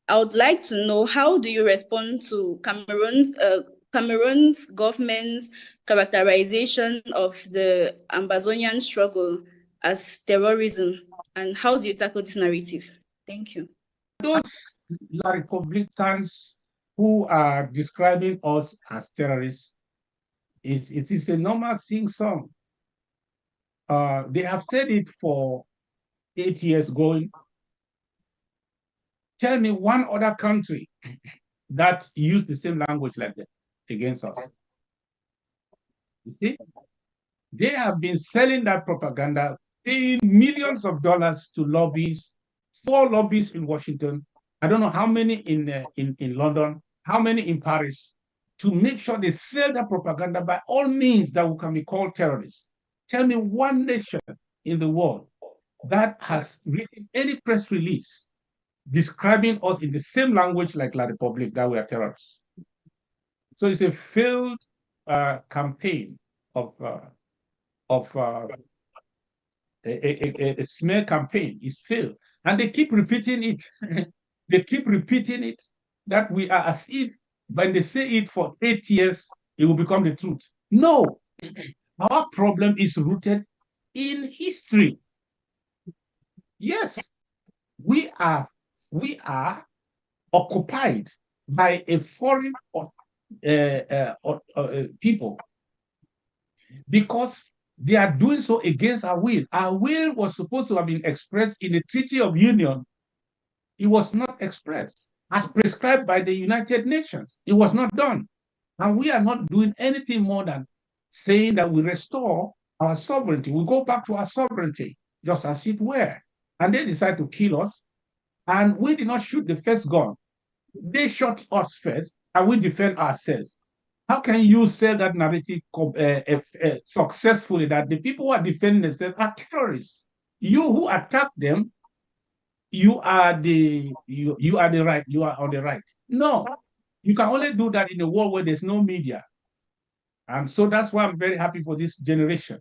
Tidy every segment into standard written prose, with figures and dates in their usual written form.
I would like to know, how do you respond to Cameroon's government's characterization of the Ambazonian struggle as terrorism, and how do you tackle this narrative? Thank you. Those Republicans who are describing us as terrorists, it is a normal sing-song. They have said it for 8 years going. Tell me one other country that used the same language like that against us. You see, they have been selling that propaganda, paying millions of dollars to lobbies, 4 lobbies in Washington. I don't know how many in London, how many in Paris, to make sure they sell that propaganda by all means that we can be called terrorists. Tell me one nation in the world that has written any press release describing us in the same language like La Republic, that we are terrorists. So it's a failed campaign of a smear campaign. Is failed, and they keep repeating it. They keep repeating it, that we are, as if when they say it for 8 years, it will become the truth. No, our problem is rooted in history. Yes, we are occupied by a foreign people, because they are doing so against our will. Our will was supposed to have been expressed in the Treaty of Union. It was not expressed as prescribed by the United Nations. It was not done. And we are not doing anything more than saying that we restore our sovereignty. We go back to our sovereignty, just as it were. And they decide to kill us. And we did not shoot the first gun. They shot us first, and we defend ourselves. How can you sell that narrative successfully, that the people who are defending themselves are terrorists? You who attack them, you are the right. You are on the right. No, you can only do that in a world where there's no media. And so that's why I'm very happy for this generation.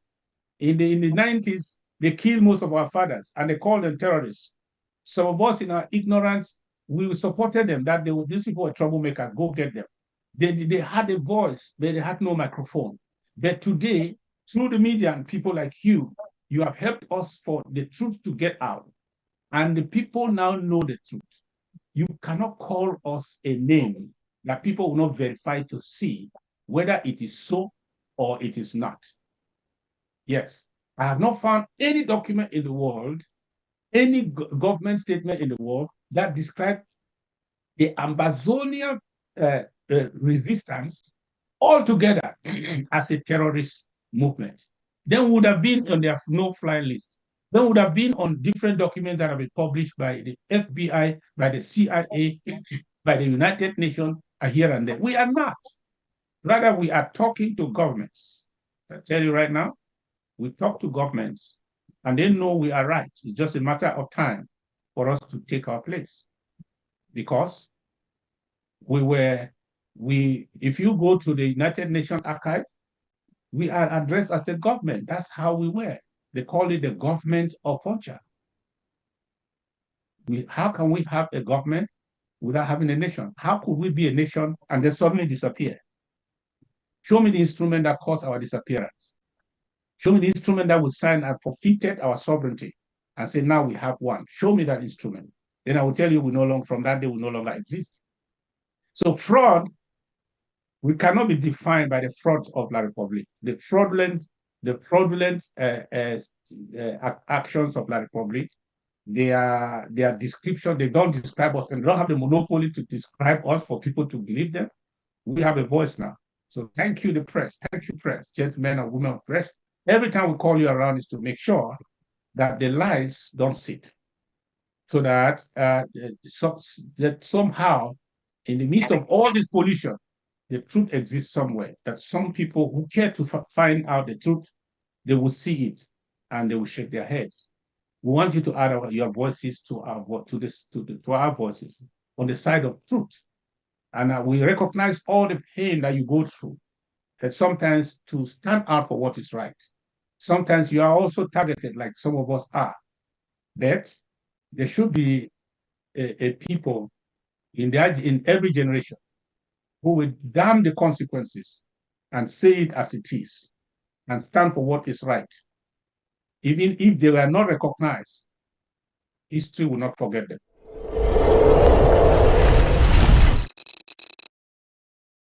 In the 90s, they killed most of our fathers, and they called them terrorists. Some of us, in our ignorance, we supported them, that these people were troublemakers. Go get them. They had a voice, but they had no microphone. But today, through the media and people like you have helped us for the truth to get out. And the people now know the truth. You cannot call us a name that people will not verify to see whether it is so or it is not. Yes, I have not found any document in the world, any government statement in the world that describes the Ambazonian resistance altogether as a terrorist movement. Then would have been on their no-fly list. Then would have been on different documents that have been published by the FBI, by the CIA, by the United Nations, here and there. We are not. Rather, we are talking to governments. I tell you right now, we talk to governments, and they know we are right. It's just a matter of time for us to take our place. Because if you go to the United Nations archive, we are addressed as a government. That's how we were. They call it the government of Ocha. How can we have a government without having a nation? How could we be a nation and then suddenly disappear? Show me the instrument that caused our disappearance. Show me the instrument that we signed and forfeited our sovereignty and say, now we have one. Show me that instrument. Then I will tell you from that day, we no longer exist. So fraud, we cannot be defined by the fraud of La Republic. The fraudulent actions of La Republic, their description, they don't describe us, and they don't have the monopoly to describe us for people to believe them. We have a voice now. So thank you, the press. Thank you, press, gentlemen and women of press. Every time we call you around is to make sure that the lies don't sit. So that, that somehow, in the midst of all this pollution, the truth exists somewhere, that some people who care to find out the truth, they will see it and they will shake their heads. We want you to add your voices to our voices on the side of truth. And we recognize all the pain that you go through, that sometimes to stand out for what is right. Sometimes you are also targeted, like some of us are. But there should be a people in every generation who will damn the consequences and say it as it is and stand for what is right. Even if they were not recognized, history will not forget them.